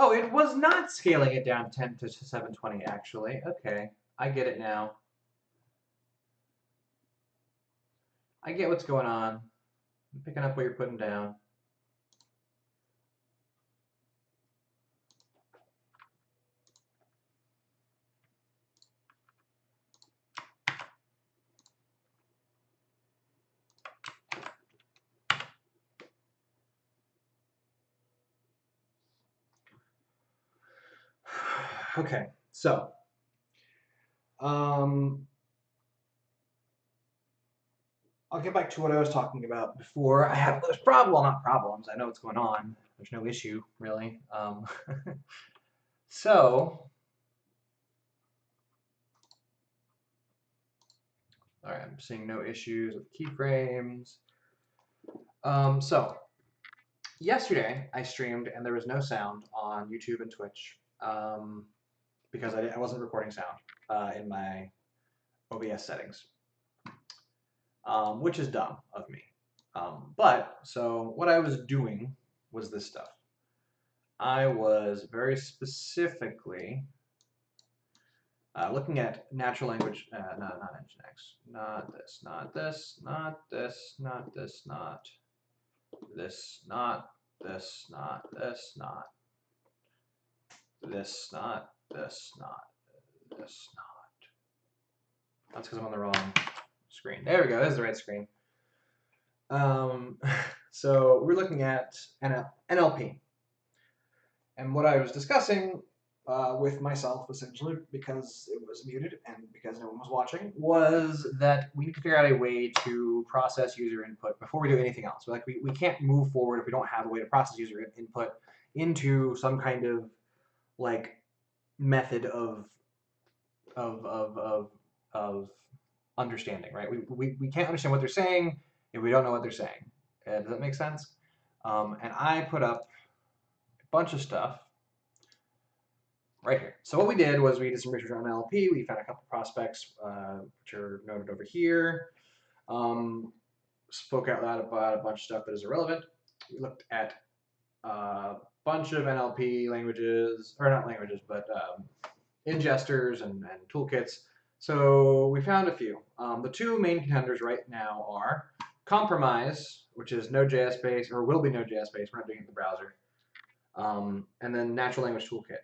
Oh, it was not scaling it down 10 to 720, actually. Okay, I get it now. I get what's going on. I'm picking up what you're putting down. Okay, so um, I'll get back to what I was talking about before. I have those problems. Well, not problems. I know what's going on. There's no issue really. So, all right, I'm seeing no issues with keyframes. So yesterday I streamed and there was no sound on YouTube and Twitch because I wasn't recording sound in my OBS settings, which is dumb of me. So what I was doing was this stuff. I was very specifically looking at natural language, not Nginx, not this, not this, not this, not this, not this, not this, not this, not this, not this, not this, not. That's because I'm on the wrong screen. There we go. This is the right screen. So we're looking at NLP. And what I was discussing with myself, essentially, because it was muted and because no one was watching, was that we need to figure out a way to process user input before we do anything else. So, like, we can't move forward if we don't have a way to process user input into some kind of like method of understanding, right? We can't understand what they're saying if we don't know what they're saying. Does that make sense? And I put up a bunch of stuff right here. So what we did was we did some research on NLP. We found a couple prospects, which are noted over here. Spoke out loud about a bunch of stuff that is irrelevant. We looked at a bunch of NLP languages, or not languages, but ingesters and toolkits. So we found a few. The two main contenders right now are Compromise, which is Node.js based, or will be Node.js based. We're not doing it in the browser. And then Natural Language Toolkit.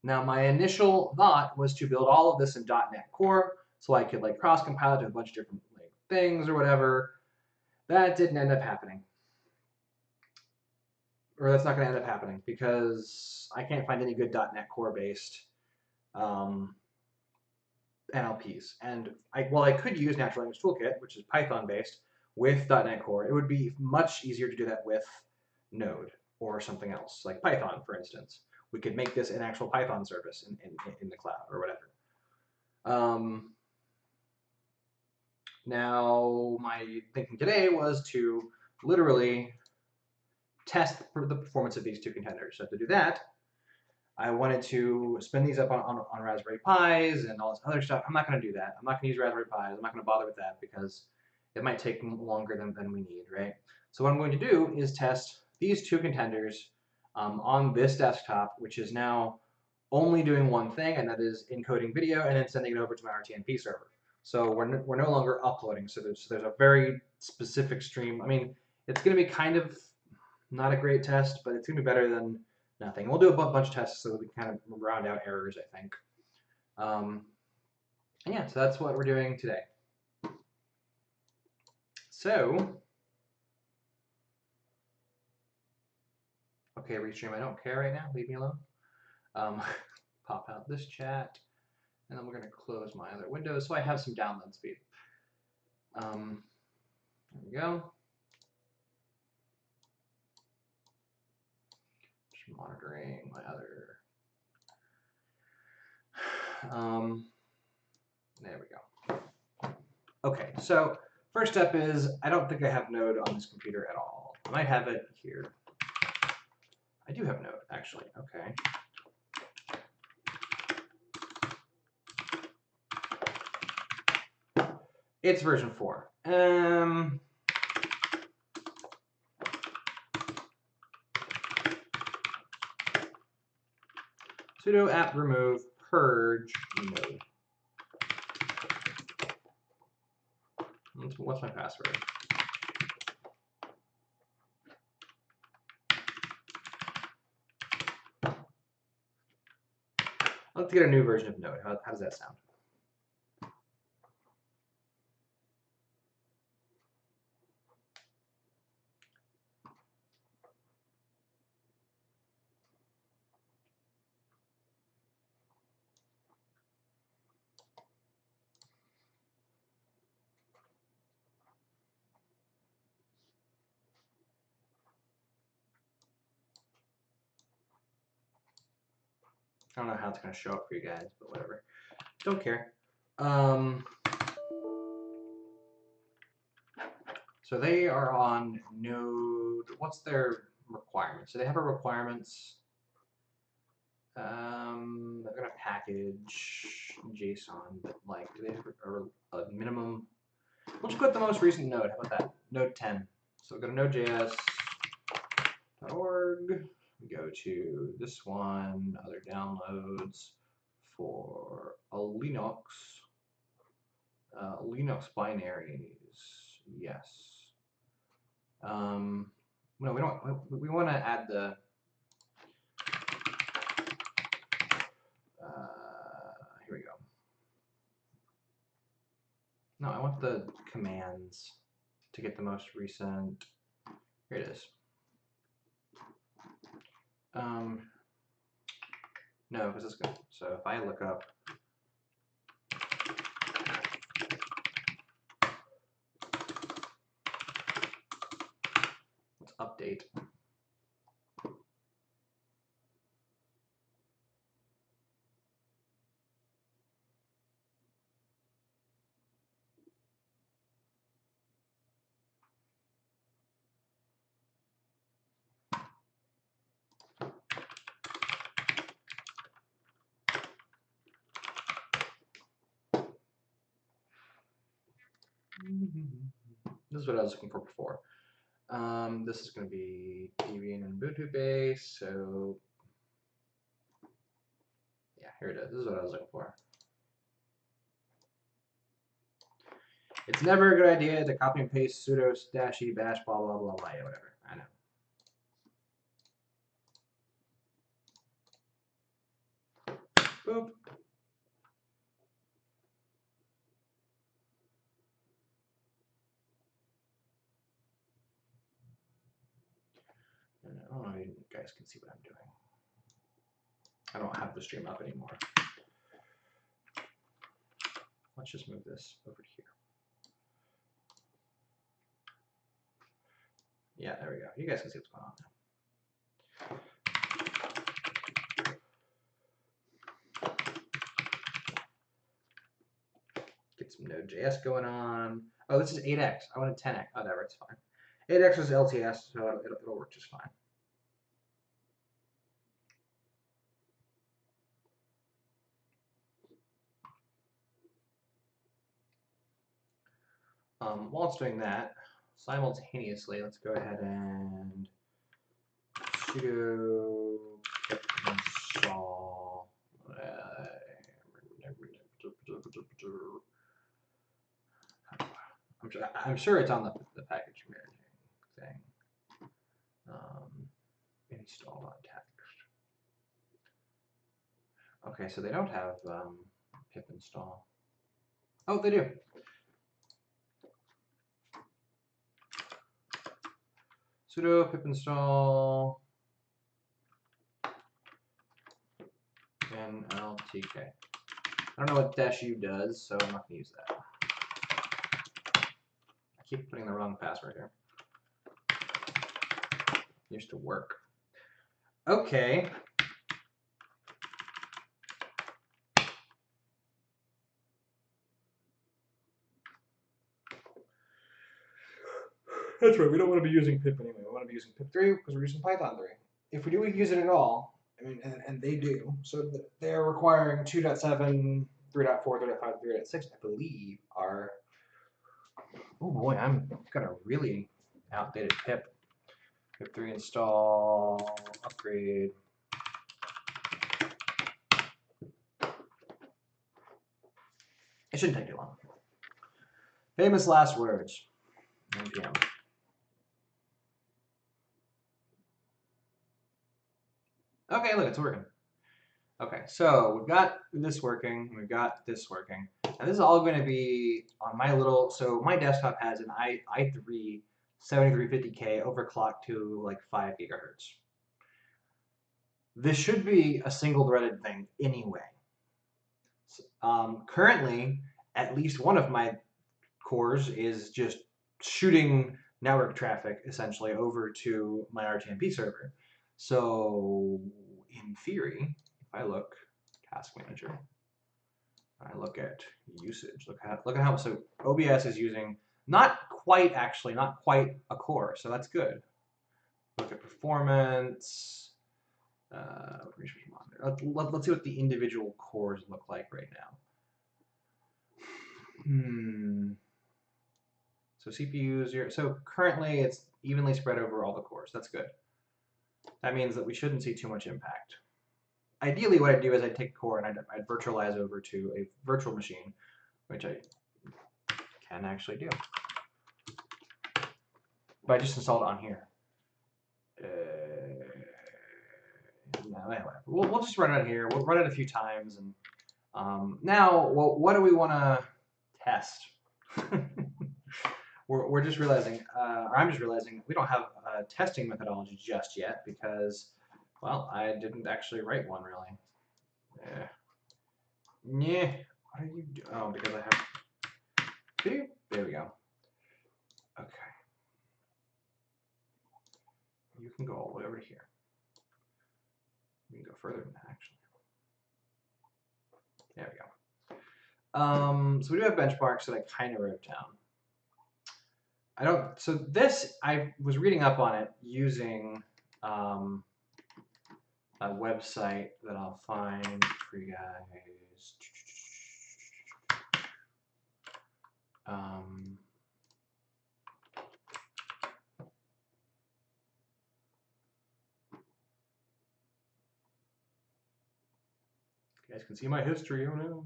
Now, my initial thought was to build all of this in .NET Core, so I could like cross-compile it to a bunch of different like things or whatever. That didn't end up happening, or that's not going to end up happening because I can't find any good .NET Core-based NLPs. And while I could use Natural Language Toolkit, which is Python-based, with .NET Core, it would be much easier to do that with Node or something else, like Python, for instance. We could make this an actual Python service in the cloud or whatever. Now, my thinking today was to literally test the performance of these two contenders. So to do that, I wanted to spin these up on Raspberry Pis and all this other stuff. I'm not going to do that. I'm not going to use Raspberry Pis. I'm not going to bother with that because it might take longer than we need, right? So what I'm going to do is test these two contenders on this desktop, which is now only doing one thing, and that is encoding video and then sending it over to my RTNP server. So we're no longer uploading. So there's a very specific stream. I mean, it's going to be kind of not a great test, but it's going to be better than nothing. We'll do a bunch of tests so that we kind of round out errors, I think. And yeah, so that's what we're doing today. So, okay, Restream, I don't care right now. Leave me alone. Pop out this chat, and then we're going to close my other windows so I have some download speed. There we go. Just monitoring my other. There we go. Okay, so first step is I don't think I have Node on this computer at all. I might have it here. I do have Node, actually. Okay. It's version 4. sudo apt remove purge node. What's my password? Let's get a new version of Node. How does that sound? I don't know how it's going to show up for you guys, but whatever. Don't care. So they are on Node. What's their requirements? So they have a requirements. They're gonna package JSON, but like, do they have a minimum? Let's put the most recent node. How about that? Node 10. So we go to nodejs.org. We go to this one, other downloads for a Linux. Linux binaries. Yes. No, we don't. We want to add the. Here we go. No, I want the commands to get the most recent. Here it is. No, because it's good. So if I look up. Let's update. This is what I was looking for before. This is going to be Debian and Ubuntu base. So yeah, here it is. This is what I was looking for. It's never a good idea to copy and paste sudo -e bash blah blah blah blah, yeah, whatever. I know. Boop. I don't know if you guys can see what I'm doing. I don't have the stream up anymore. Let's just move this over to here. Yeah, there we go. You guys can see what's going on now. Get some Node.js going on. Oh, this is 8x. I wanted 10x. Whatever, it's fine. 8x is LTS, so it'll work just fine. While it's doing that, simultaneously, let's go ahead and sudo pip install. I'm sure it's on the package managing thing. Install.txt. Okay, so they don't have pip install. Oh, they do. Sudo pip install nltk. I don't know what -u does, so I'm not going to use that. I keep putting the wrong password here. Used to work. Okay. That's right, we don't want to be using pip anyway. We want to be using pip3 because we're using Python 3. If we do use it at all, I mean, and they do, so they're requiring 2.7, 3.4, 3.5, 3.6, I believe, are. Oh boy, I'm got a really outdated pip. Pip3 install, upgrade. shouldn't take too long. Famous last words. NPM. Okay, look, it's working. Okay, so we've got this working, we've got this working, and this is all going to be on my little, so my desktop has an i3 7350K overclocked to like 5 gigahertz. This should be a single-threaded thing anyway. Currently, at least one of my cores is just shooting network traffic essentially over to my RTMP server. So in theory, if I look task manager, I look at usage, look at how, so OBS is using not quite a core, so that's good. Look at performance, research monitor. Let's see what the individual cores look like right now. So CPU 0. So currently it's evenly spread over all the cores. That's good. That means that we shouldn't see too much impact. Ideally, what I'd do is I'd take a core and I'd virtualize over to a virtual machine, which I can actually do. But I just installed it on here. No, anyway, we'll just run it here. We'll run it a few times, and now, what do we want to test? We're just realizing, or I'm just realizing, we don't have a testing methodology just yet because, well, I didn't actually write one really. Yeah. What are you doing? Oh, because I have. There we go. Okay. You can go all the way over to here. We can go further than that, actually. There we go. So we do have benchmarks that I kind of wrote down. So this, I was reading up on it using a website that I'll find for you guys. You guys can see my history. Oh no.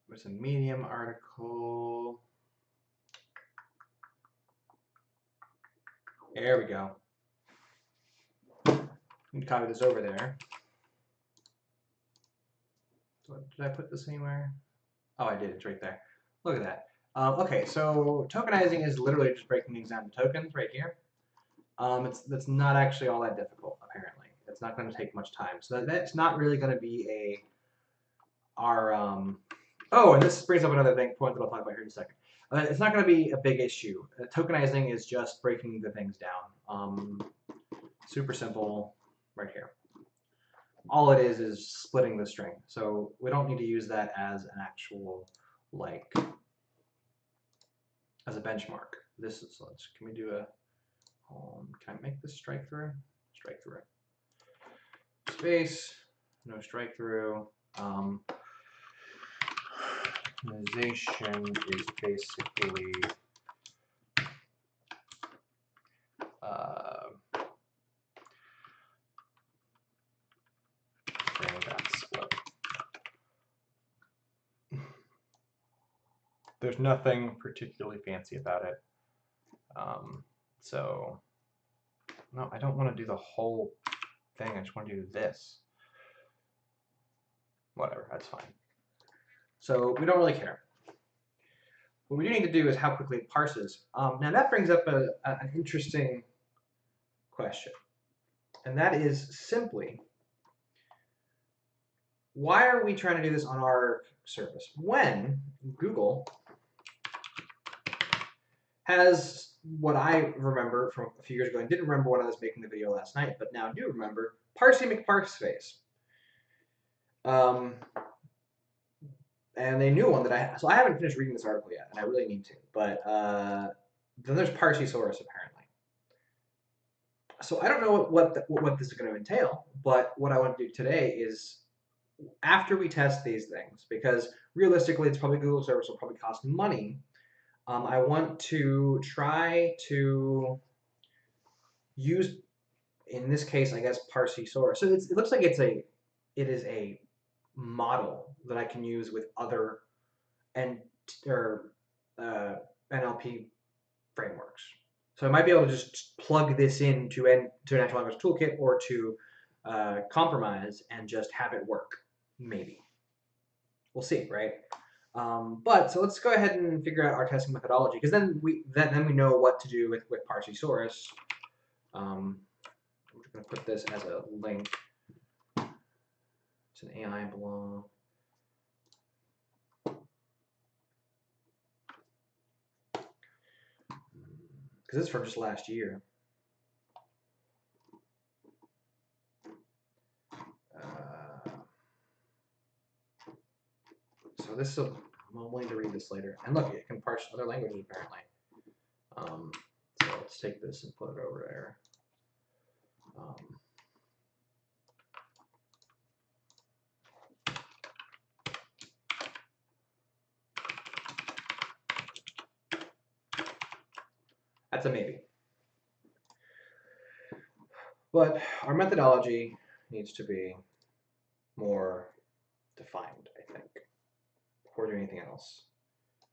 There's a Medium article. There we go. You can copy this over there. So did I put this anywhere? Oh, I did. It's right there. Look at that. Okay, so tokenizing is literally just breaking example tokens right here. That's not actually all that difficult, apparently. It's not going to take much time. So that's not really going to be oh, and this brings up another point that I'll talk about here in a second. It's not going to be a big issue. Tokenizing is just breaking the things down. Super simple right here. All it is splitting the string. So we don't need to use that as an actual, like, as a benchmark. This is, can we do a, can I make this strike through? Strike through. Space, no strike through. Tokenization is basically split. There's nothing particularly fancy about it. So, no, I don't want to do the whole thing. I just want to do this. Whatever, that's fine. So we don't really care. What we do need to do is how quickly it parses. Now that brings up an interesting question. And that is simply, why are we trying to do this on our service when Google has what I remember from a few years ago, and didn't remember when I was making the video last night, but now do remember, Parsey McParseface. And a new one that so I haven't finished reading this article yet, and I really need to, but then there's Parsesaurus apparently. So I don't know what this is going to entail, but what I want to do today is, after we test these things, because realistically it's probably Google service will probably cost money, I want to try to use in this case, I guess Parsi source. So it looks like it is a model that I can use with other and or NLP frameworks. So I might be able to just plug this into a natural language toolkit or to Compromise and just have it work. Maybe we'll see, right? But so let's go ahead and figure out our testing methodology, because then we know what to do with Parsisaurus. I'm just going to put this as a link. It's an AI blog. Because it's from just last year. So this will, I'm willing to read this later. And look, it can parse other languages apparently. So let's take this and put it over there. That's a maybe. But our methodology needs to be more defined, I think, before doing anything else.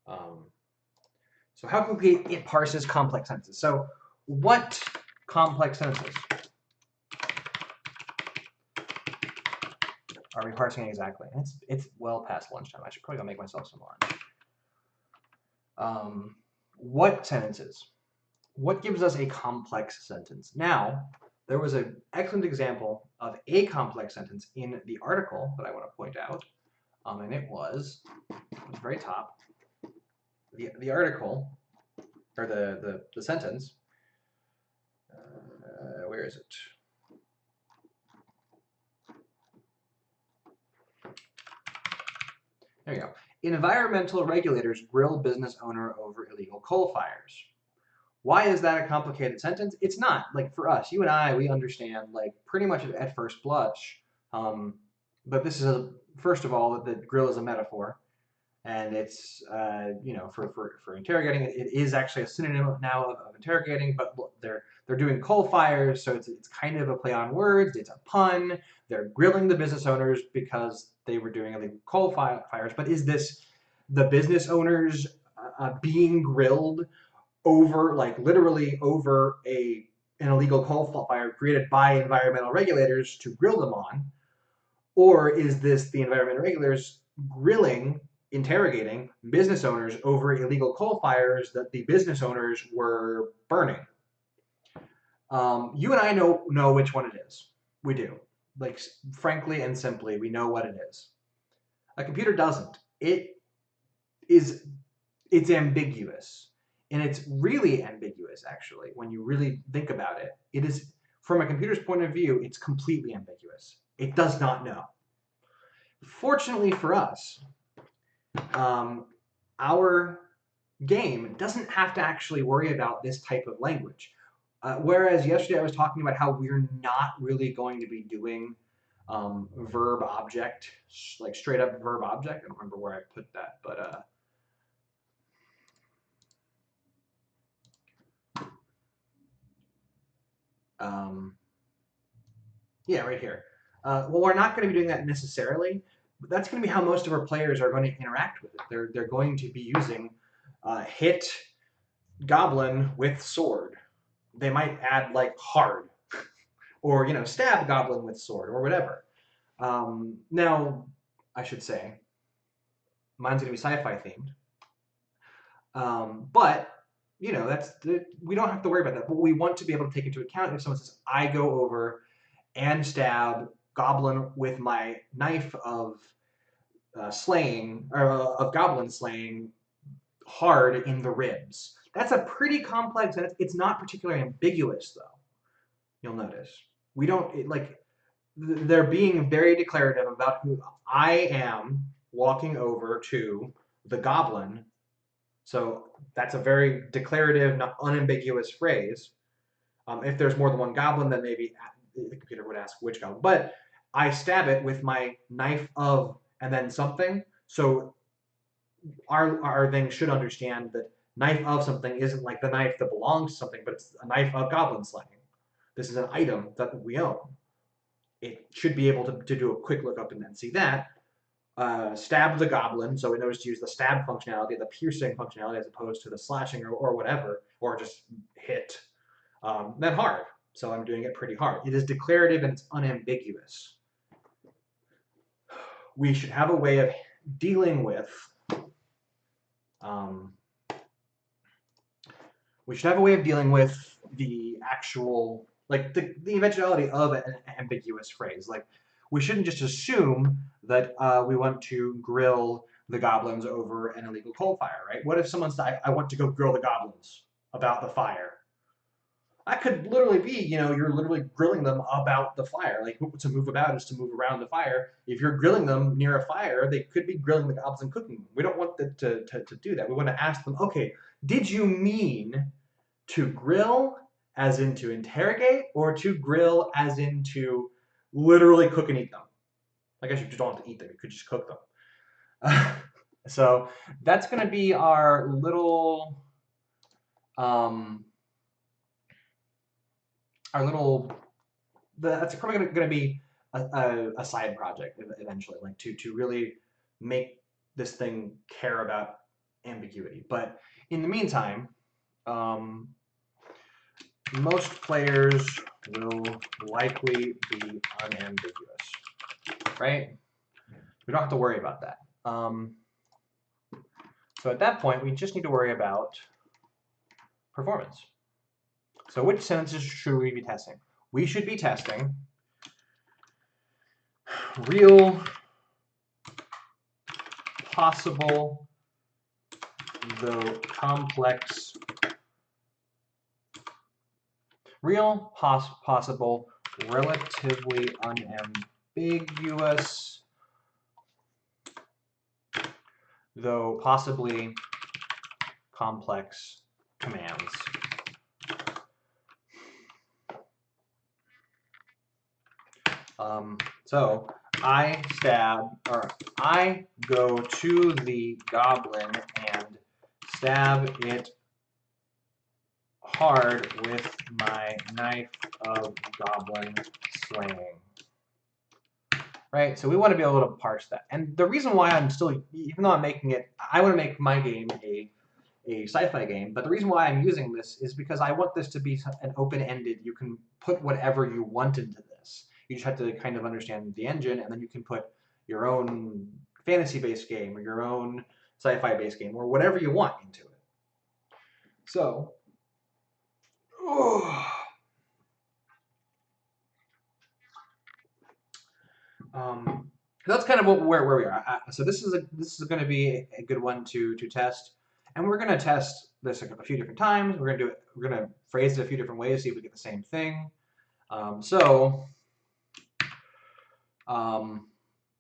So how quickly it parses complex sentences. So what complex sentences are we parsing exactly? And it's well past lunchtime. I should probably go make myself some lunch. What sentences? What gives us a complex sentence? Now, there was an excellent example of a complex sentence in the article that I want to point out, and it was at the very top. The article, or the sentence, where is it? There you go. Environmental regulators grill business owner over illegal coal fires. Why is that a complicated sentence? It's not. Like, for us, you and I, we understand, like, pretty much at first blush. But this is, first of all, the grill is a metaphor. And it's, you know, for interrogating, it is actually a synonym now of interrogating, but they're doing coal fires, so it's kind of a play on words. It's a pun. They're grilling the business owners because they were doing illegal coal fires. But is this the business owners being grilled over, like, literally over an illegal coal fire created by environmental regulators to grill them on? Or is this the environmental regulators grilling, interrogating business owners over illegal coal fires that the business owners were burning? You and I know which one it is. We do. Like, frankly and simply, we know what it is. A computer doesn't. It's ambiguous. And it's really ambiguous, actually, when you really think about it. It is, from a computer's point of view, it's completely ambiguous. It does not know. Fortunately for us, our game doesn't have to actually worry about this type of language. Whereas yesterday I was talking about how we're not really going to be doing verb object, like straight up verb object. I don't remember where I put that, but yeah, right here. Well, we're not going to be doing that necessarily, but that's going to be how most of our players are going to interact with it. They're going to be using hit goblin with sword. They might add like hard, or, you know, stab goblin with sword, or whatever. Now, I should say, mine's going to be sci-fi themed, but you know, we don't have to worry about that. But we want to be able to take into account if someone says, I go over and stab goblin with my knife of slaying, or of goblin slaying, hard in the ribs. That's a pretty complex, and it's not particularly ambiguous, though. You'll notice we don't they're being very declarative about who I am walking over to the goblin. So that's a very declarative, not unambiguous phrase. If there's more than one goblin, then maybe the computer would ask which goblin. But I stab it with my knife of, and then something. So our thing should understand that knife of something isn't like the knife that belongs to something, but it's a knife of goblin slaying. this is an item that we own. It should be able to do a quick lookup and then see that. Stab the goblin, so it knows to use the stab functionality, the piercing functionality, as opposed to the slashing or whatever, or just hit. Then hard, so I'm doing it pretty hard. It is declarative and it's unambiguous. We should have a way of dealing with the actual, like the eventuality of an ambiguous phrase. Like, we shouldn't just assume that we want to grill the goblins over an illegal coal fire, right? What if someone's like, I want to go grill the goblins about the fire? That could literally be, you're literally grilling them about the fire. Like, to move about is to move around the fire. If you're grilling them near a fire, they could be grilling the goblins and cooking them. We don't want them to do that. We want to ask them, okay, did you mean to grill as in to interrogate, or to grill as in to literally cook and eat them? I guess you just don't have to eat them. You could just cook them. So that's going to be our little... that's probably going to be a side project eventually, like to really make this thing care about ambiguity. But in the meantime, most players will likely be unambiguous, right? We don't have to worry about that. So at that point, we just need to worry about performance. So which sentences should we be testing? We should be testing real, possible, though complex, real, possible, relatively unambiguous, though possibly complex commands. So I go to the goblin and stab it hard with my knife of goblin slaying. Right? So we want to be able to parse that. And the reason why I'm still, even though I'm making it, I want to make my game a sci-fi game, but the reason why I'm using this is because I want this to be an open-ended, you can put whatever you want into this. You just have to kind of understand the engine, and then you can put your own fantasy-based game or your own sci-fi-based game or whatever you want into it. So, that's kind of where we are. So this is going to be a good one to test, and we're going to test this a few different times. We're going to phrase it a few different ways, see if we get the same thing.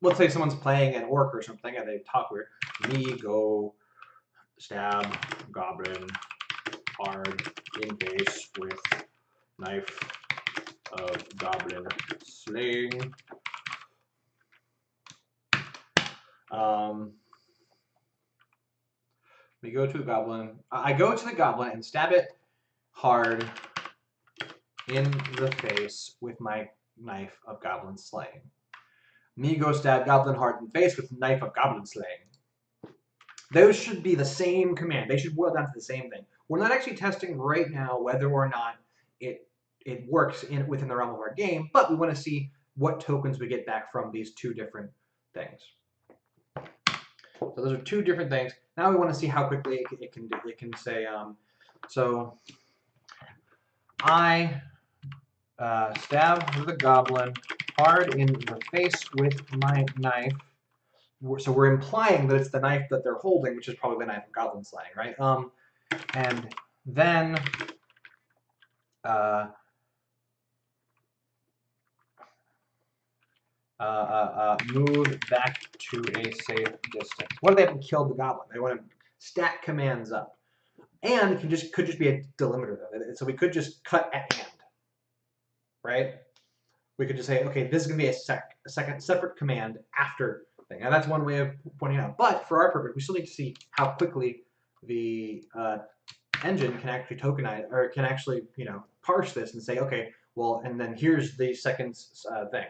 Let's say someone's playing an orc or something, and they talk weird. Me go stab goblin hard in face with knife of goblin slaying. We go to the goblin. I go to the goblin and stab it hard in the face with my knife of goblin slaying. Me go stab goblin hard in the face with knife of goblin slaying. Those should be the same command. They should boil down to the same thing. We're not actually testing right now whether or not it works within the realm of our game, but we want to see what tokens we get back from these two different things. So those are two different things. Now we want to see how quickly it can do. It can say, so I stab the goblin hard in the face with my knife. So we're implying that it's the knife that they're holding, which is probably the knife of goblin slaying, right? And then move back to a safe distance. What if they haven't killed the goblin? They want to stack commands up, and it could just be a delimiter though. So we could just cut at hand, right? We could just say, okay, this is going to be a second separate command after thing. And that's one way of pointing out. But for our purpose, we still need to see how quickly the engine can actually tokenize, or can actually, parse this and say, okay, Well, and then here's the second thing.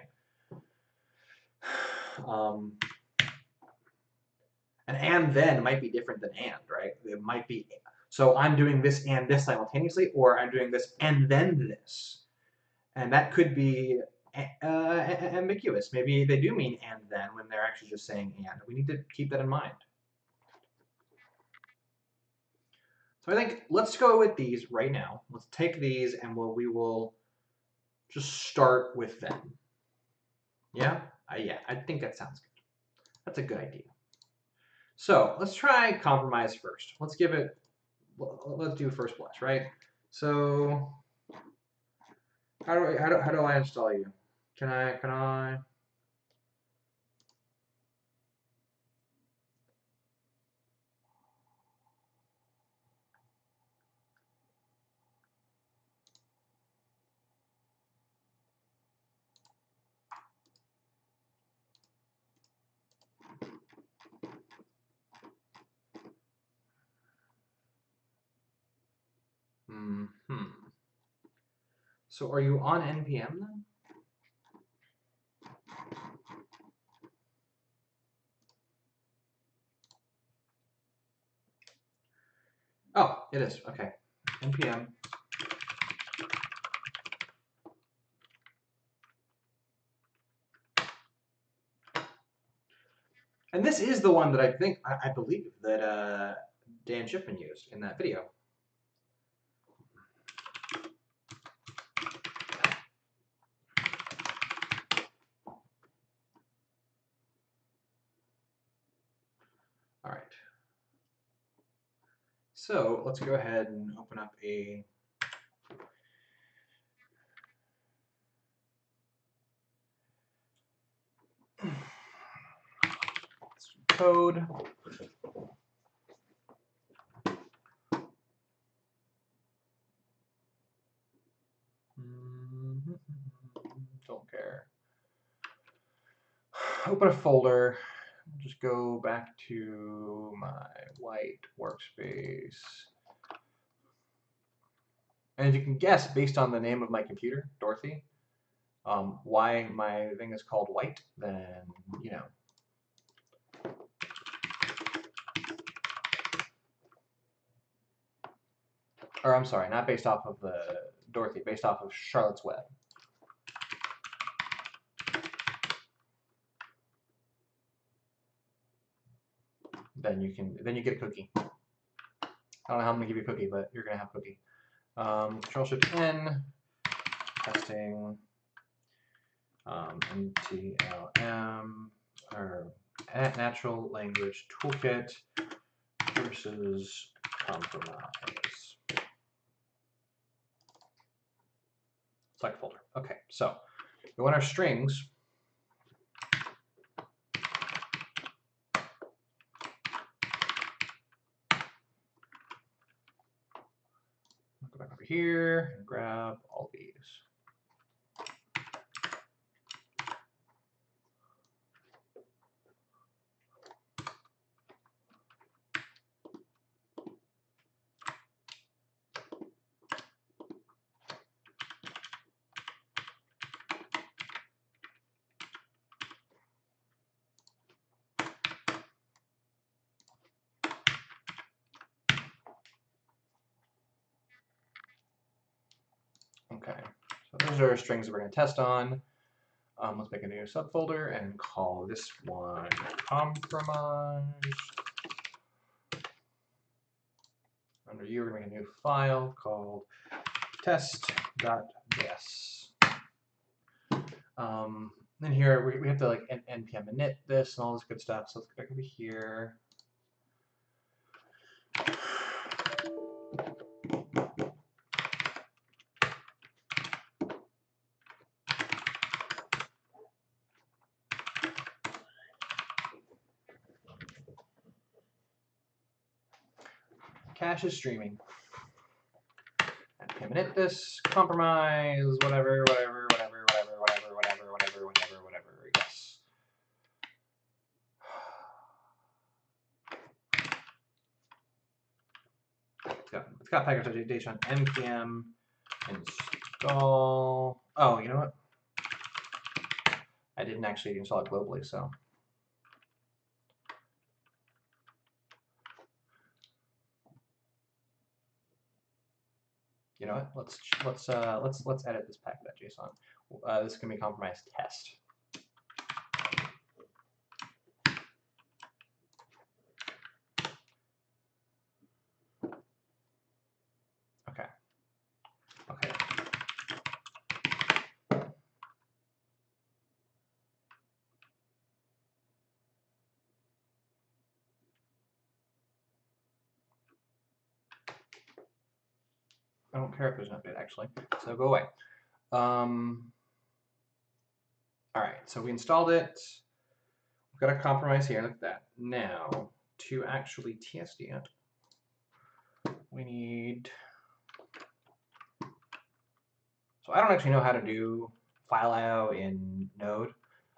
And then might be different than and, right? It might be, so I'm doing this and this simultaneously, or I'm doing this and then this. And that could be ambiguous. Maybe they do mean and then when they're actually just saying and. We need to keep that in mind. So I think let's go with these right now. Let's take these and we will just start with them. Yeah? Yeah, I think that sounds good. That's a good idea. So let's try compromise first. Let's give it, let's do first blush, right? So how do I install you? Can I? So are you on NPM then? Oh, it is. Okay. NPM. And this is the one that I believe that Dan Shipman used in that video. All right. So let's go ahead and open up a code. Don't care. Open a folder. Just go back to my white workspace. And as you can guess, based on the name of my computer, Dorothy, why my thing is called white, then, you know. Or I'm sorry, not based off of the Dorothy, based off of Charlotte's Web. Then you get a cookie. I don't know how I'm gonna give you a cookie, but you're gonna have a cookie. Control-Shift-N, testing, NTLM, or Natural Language Toolkit versus compromise. Select folder. Okay, so we want our strings. Go back over here and grab all these. Okay, so those are strings that we're going to test on. Let's make a new subfolder and call this one compromise. Under you, we're going to make a new file called test.js. Then here we have to like npm init this and all this good stuff. So let's go back over here. Cache is streaming. npm init this, compromise, whatever, yes. It's got package updation on npm install. install. Oh, you know what? I didn't actually install it globally, so. You know what? Let's edit this packet.json. This is gonna be compromised test. Okay. Okay. I don't care if there's an update actually, so go away. All right, so we installed it. We've got a compromise here. Look at that. Now, to actually TSD it, we need. So I don't actually know how to do file IO in Node.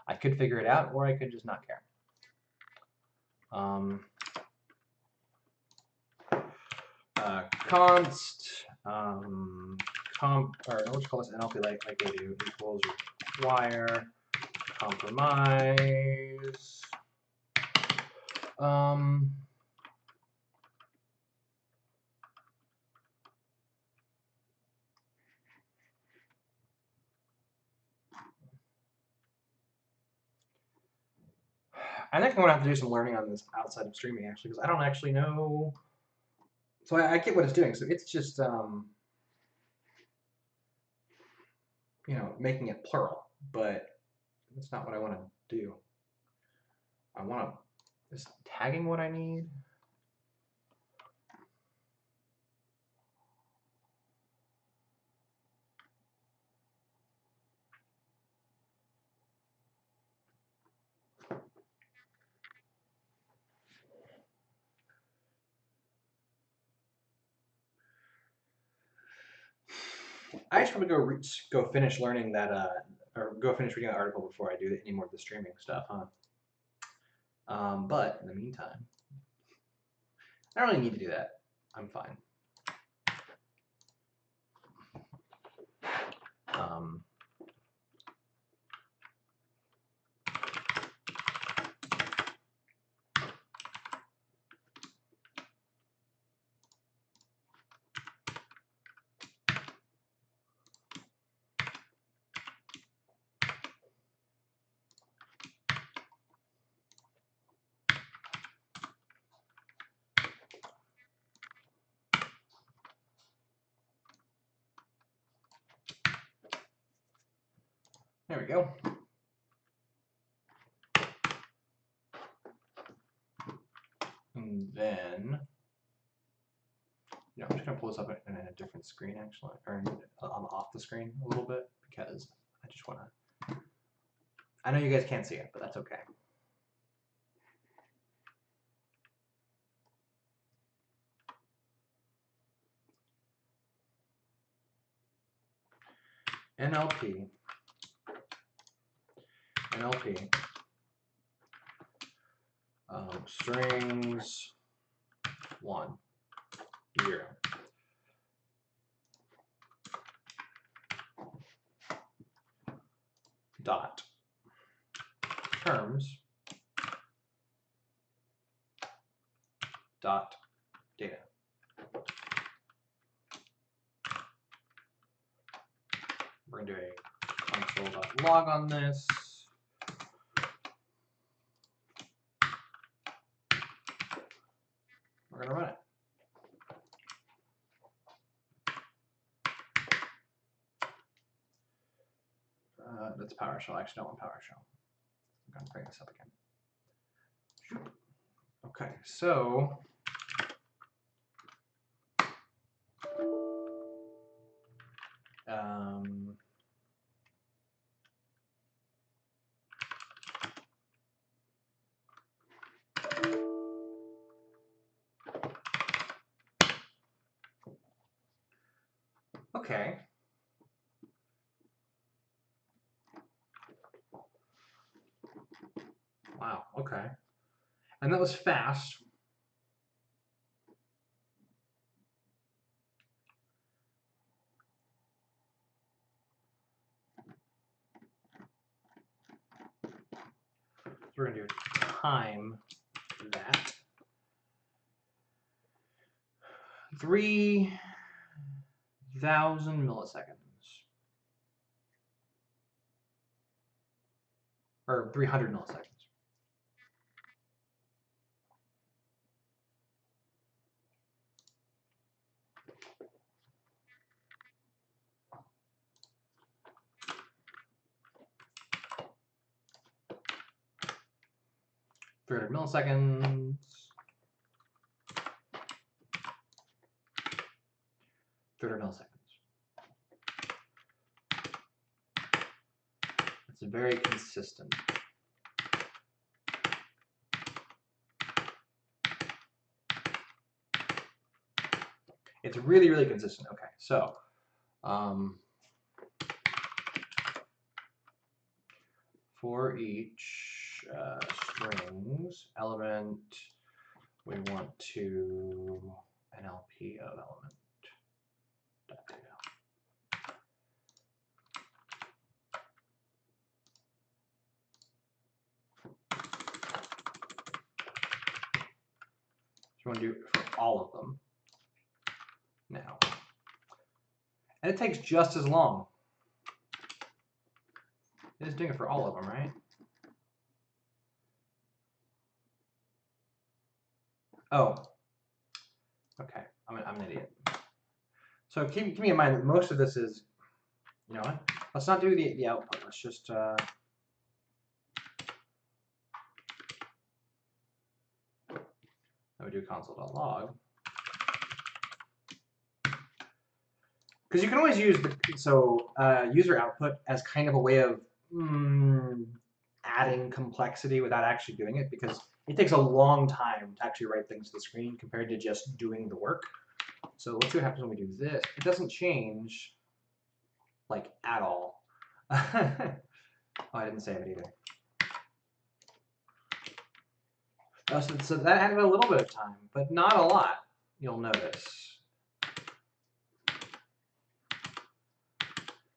I could figure it out, or I could just not care. Const or let's call this NLP like they do equals require compromise. I think I'm gonna have to do some learning on this outside of streaming actually, because I don't actually know. So I get what it's doing. So it's just you know, making it plural, but that's not what I want to do. I want to, is tagging what I need? I should probably go finish learning that, or go finish reading that article before I do any more of the streaming stuff, huh? But in the meantime, I don't really need to do that. I'm fine. There we go. And then, I'm just gonna pull this up in a different screen actually, or off the screen a little bit, because I just wanna, I know you guys can't see it, but that's okay. NLP, strings 1, 0. Dot terms dot data. We're gonna do a console.log on this. We're gonna run it. That's PowerShell. I actually don't want PowerShell. I'm gonna bring this up again. Okay, so okay. Wow, okay. And that was fast. we're going to do time that. 3,000 milliseconds. Or 300 milliseconds. Milliseconds. 300 milliseconds. It's very consistent. It's really, really consistent. Okay, so for each strings element, we want to NLP of element. Data. So you want to do it for all of them now. And it takes just as long. It is doing it for all of them, right? Oh. Okay, I'm an idiot. So keep me in mind that most of this is, you know what? Let's not do the output. Let's just we do console.log. Because you can always use the user output as kind of a way of adding complexity without actually doing it, because it takes a long time to actually write things to the screen compared to just doing the work. So let's see what happens when we do this. It doesn't change, like, at all. Oh, I didn't save it either. So that added a little bit of time, but not a lot, you'll notice.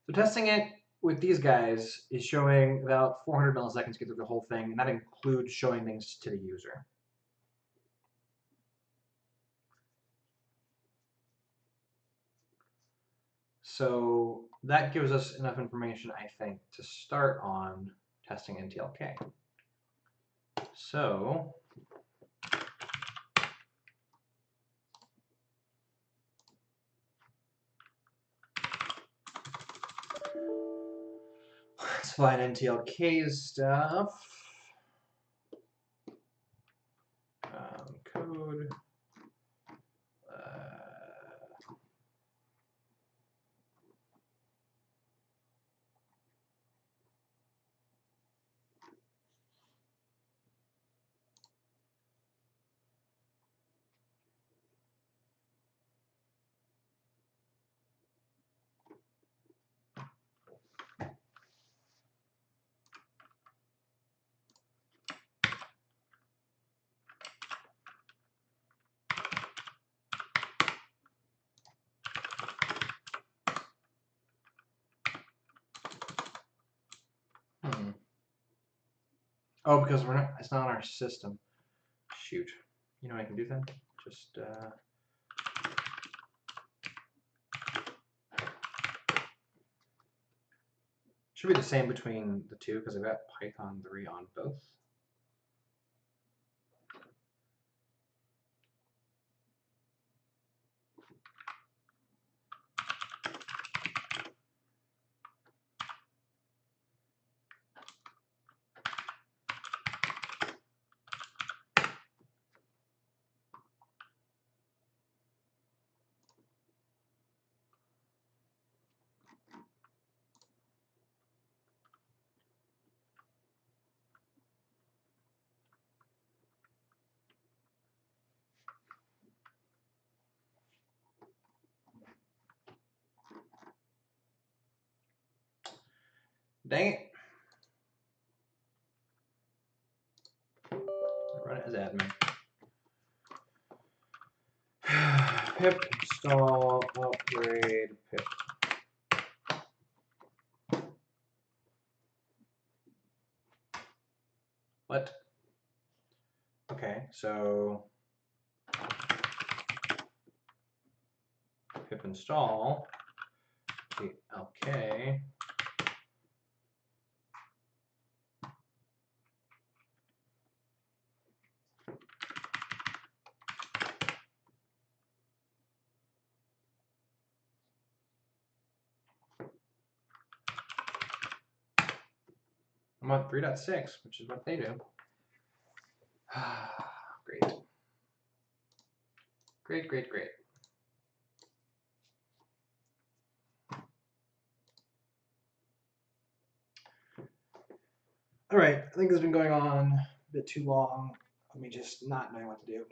So testing it with these guys is showing about 400 milliseconds to get through the whole thing, and that includes showing things to the user. So that gives us enough information, I think, to start on testing NTLK. So let's find NTLK's stuff. Code. Oh, because we're not. It's not on our system. Shoot. You know what I can do then? Just should be the same between the two because I've got Python 3 on both. Dang it. Run it as admin. Pip install upgrade pip. What? so pip install TLK. I'm on 3.6, which is what they do. Great. Great, great, great. All right, I think this has been going on a bit too long. Let me just not knowing what to do.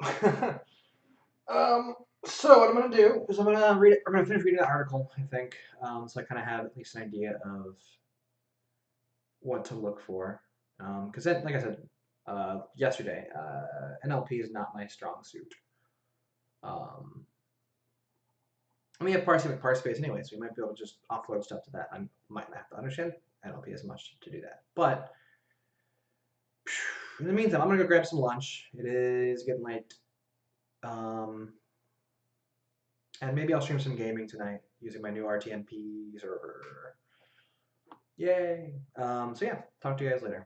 So what I'm gonna do is I'm gonna read it. I'm gonna finish reading the article, I think, so I kind of have at least an idea of what to look for. Because like I said yesterday, NLP is not my strong suit. And we have parsing with parse space anyway, so we might be able to just offload stuff to that. I might not have to understand NLP as much to do that. But in the meantime, I'm gonna go grab some lunch. It is getting late. And maybe I'll stream some gaming tonight using my new RTNP server. Yay! So yeah, talk to you guys later.